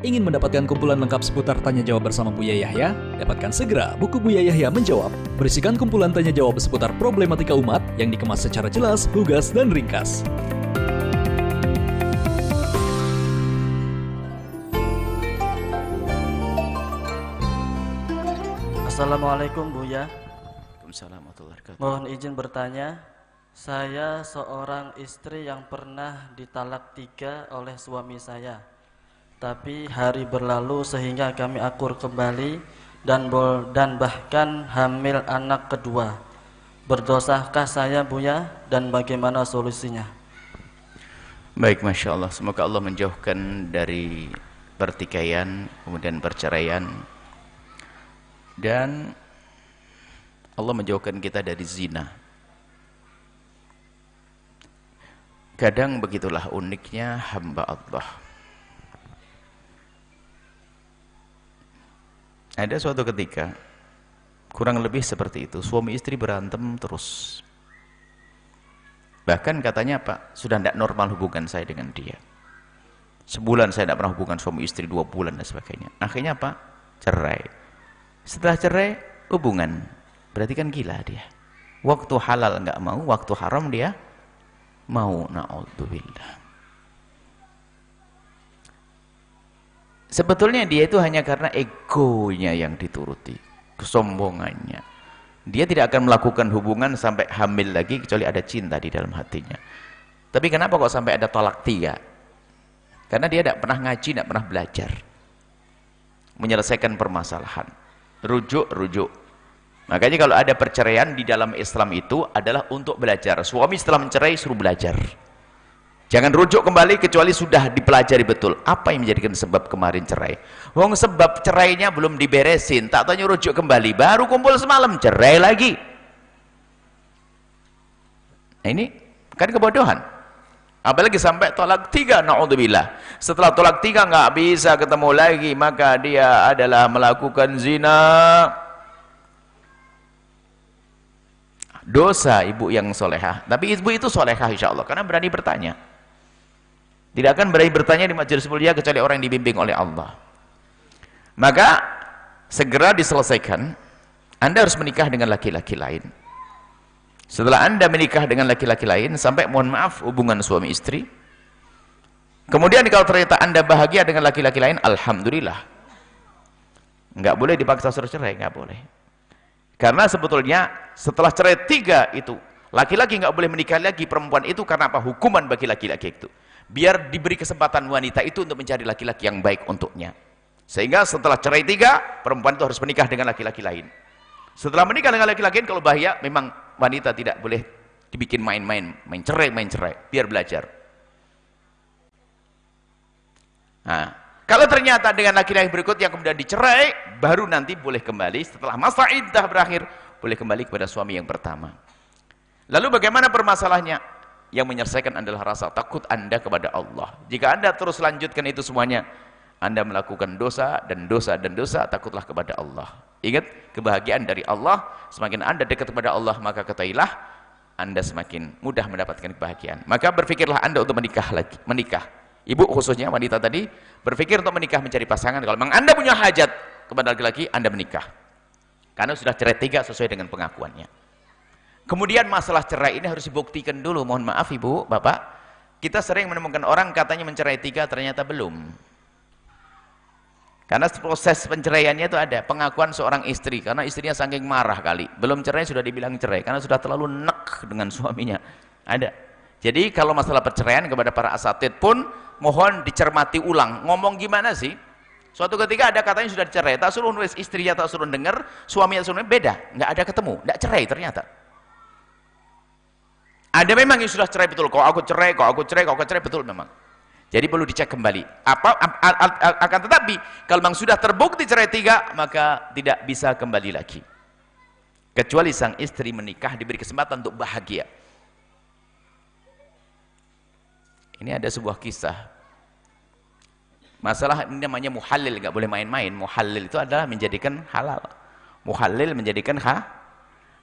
Ingin mendapatkan kumpulan lengkap seputar Tanya Jawab bersama Buya Yahya? Dapatkan segera buku Buya Yahya Menjawab, berisikan kumpulan tanya jawab seputar problematika umat yang dikemas secara jelas, lugas, dan ringkas. Assalamualaikum Buya. Waalaikumsalam warahmatullahi wabarakatuh. Mohon izin bertanya, saya seorang istri yang pernah ditalak 3 oleh suami saya. Tapi hari berlalu sehingga kami akur kembali dan bahkan hamil anak kedua. Berdosakah saya Buya dan bagaimana solusinya? Baik, Masya Allah. Semoga Allah menjauhkan dari pertikaian, kemudian perceraian, dan Allah menjauhkan kita dari zina. Kadang begitulah uniknya hamba Allah. Ada suatu ketika, kurang lebih seperti itu, suami istri berantem terus. Bahkan katanya, Pak, sudah tidak normal hubungan saya dengan dia. Sebulan saya tidak pernah hubungan suami istri, 2 bulan dan sebagainya. Akhirnya apa? Cerai. Setelah cerai, hubungan. Berarti kan gila dia. Waktu halal nggak mau, waktu haram dia mau. Na'udzubillah. Sebetulnya dia itu hanya karena egonya yang dituruti, kesombongannya. Dia tidak akan melakukan hubungan sampai hamil lagi kecuali ada cinta di dalam hatinya. Tapi kenapa kok sampai ada talak 3? Karena dia tidak pernah ngaji, tidak pernah belajar menyelesaikan permasalahan. Rujuk. Makanya kalau ada perceraian di dalam Islam itu adalah untuk belajar. Suami setelah mencerai suruh belajar. Jangan rujuk kembali kecuali sudah dipelajari betul. Apa yang menjadikan sebab kemarin cerai? Wong sebab cerainya belum diberesin, tak tanya rujuk kembali, baru kumpul semalam cerai lagi. Nah, ini kan kebodohan. Apalagi sampai tolak 3, na'udzubillah. Setelah tolak 3 nggak bisa ketemu lagi, maka dia adalah melakukan zina. Dosa ibu yang solehah. Tapi ibu itu solehah insya Allah, karena berani bertanya. Tidak akan berani bertanya di majelis mulia kecuali orang yang dibimbing oleh Allah. Maka segera diselesaikan. Anda harus menikah dengan laki-laki lain. Setelah Anda menikah dengan laki-laki lain, sampai mohon maaf hubungan suami istri. Kemudian kalau ternyata Anda bahagia dengan laki-laki lain, alhamdulillah. Nggak boleh dipaksa suruh cerai, nggak boleh. Karena sebetulnya setelah cerai 3 itu, laki-laki nggak boleh menikah lagi perempuan itu karena apa? Hukuman bagi laki-laki itu. Biar diberi kesempatan wanita itu untuk mencari laki-laki yang baik untuknya. Sehingga setelah cerai 3, perempuan itu harus menikah dengan laki-laki lain. Setelah menikah dengan laki-laki lain, kalau bahaya, memang wanita tidak boleh dibikin main-main, main cerai, biar belajar. Nah, kalau ternyata dengan laki-laki berikut yang kemudian dicerai, baru nanti boleh kembali setelah masa iddah berakhir, boleh kembali kepada suami yang pertama. Lalu bagaimana permasalahannya? Yang menyelesaikan adalah rasa takut Anda kepada Allah. Jika Anda terus lanjutkan itu semuanya, Anda melakukan dosa dan dosa dan dosa, takutlah kepada Allah. Ingat, kebahagiaan dari Allah. Semakin Anda dekat kepada Allah, maka ketahuilah Anda semakin mudah mendapatkan kebahagiaan. Maka berpikirlah Anda untuk menikah. Ibu khususnya wanita tadi berpikir untuk menikah, mencari pasangan. Kalau memang Anda punya hajat kepada laki-laki, Anda menikah. Karena sudah cerai 3 sesuai dengan pengakuannya. Kemudian masalah cerai ini harus dibuktikan dulu. Mohon maaf ibu, bapak, kita sering menemukan orang katanya mencerai 3, ternyata belum. Karena proses penceraiannya itu ada pengakuan seorang istri, karena istrinya saking marah kali, belum cerai sudah dibilang cerai karena sudah terlalu nek dengan suaminya. Ada. Jadi kalau masalah perceraian kepada para asatid pun mohon dicermati ulang. Ngomong gimana sih? Suatu ketika ada katanya sudah dicerai, tak suruh nulis istrinya, tak suruh dengar, suaminya suruh beda, nggak ada ketemu, nggak cerai ternyata. Ada memang yang sudah cerai betul, kok aku cerai, betul memang. Jadi perlu dicek kembali. Akan tetapi kalau memang sudah terbukti cerai 3, maka tidak bisa kembali lagi. Kecuali sang istri menikah diberi kesempatan untuk bahagia. Ini ada sebuah kisah. Masalah ini namanya muhallil, nggak boleh main-main. Muhallil itu adalah menjadikan halal. Muhallil menjadikan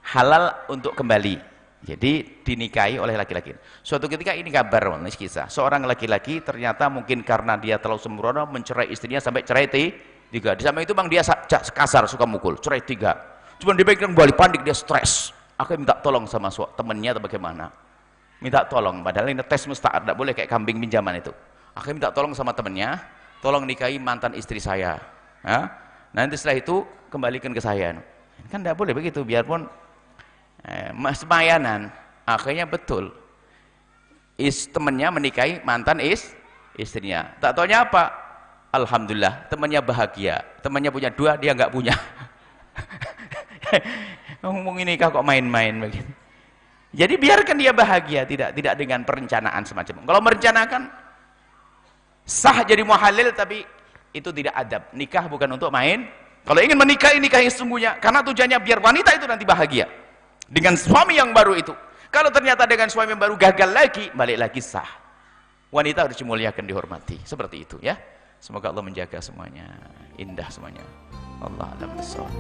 halal untuk kembali. Jadi dinikahi oleh laki-laki. Suatu ketika ini kabar, ini kisah. Seorang laki-laki ternyata mungkin karena dia terlalu sembrono mencerai istrinya sampai cerai tiga. Di samping itu bang dia kasar, suka mukul, cerai 3. Cuma dia pengen kembali, panik, dia stres. Akhirnya minta tolong sama temennya atau bagaimana. Minta tolong, padahal ini tes musta'ar, tidak boleh kayak kambing pinjaman itu. Akhirnya minta tolong sama temennya, tolong nikahi mantan istri saya. Nanti setelah itu kembalikan ke saya. Kan tidak boleh begitu, biarpun semayanan. Akhirnya betul temannya menikahi mantan istrinya. Tak taunya apa? Alhamdulillah temannya bahagia, temannya punya 2, dia nggak punya. Ngomong nikah kok main-main begitu. Jadi biarkan dia bahagia, tidak dengan perencanaan semacam itu. Kalau merencanakan sah jadi muhalil, tapi itu tidak adab. Nikah bukan untuk main. Kalau ingin menikahi, nikahi sesungguhnya, karena tujuannya biar wanita itu nanti bahagia dengan suami yang baru itu. Kalau ternyata dengan suami yang baru gagal lagi, balik lagi sah. Wanita harus dimuliakan, dihormati. Seperti itu ya. Semoga Allah menjaga semuanya. Indah semuanya. Allah a'lam bishawab.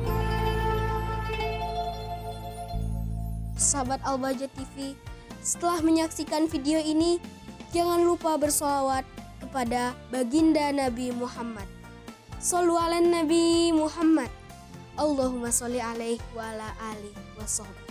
Sahabat Al-Bahjah TV, setelah menyaksikan video ini, jangan lupa bersholawat kepada baginda Nabi Muhammad. Shollu ala Nabi Muhammad. Allahumma sholli alaihi wa ala alihi wa sahbihi.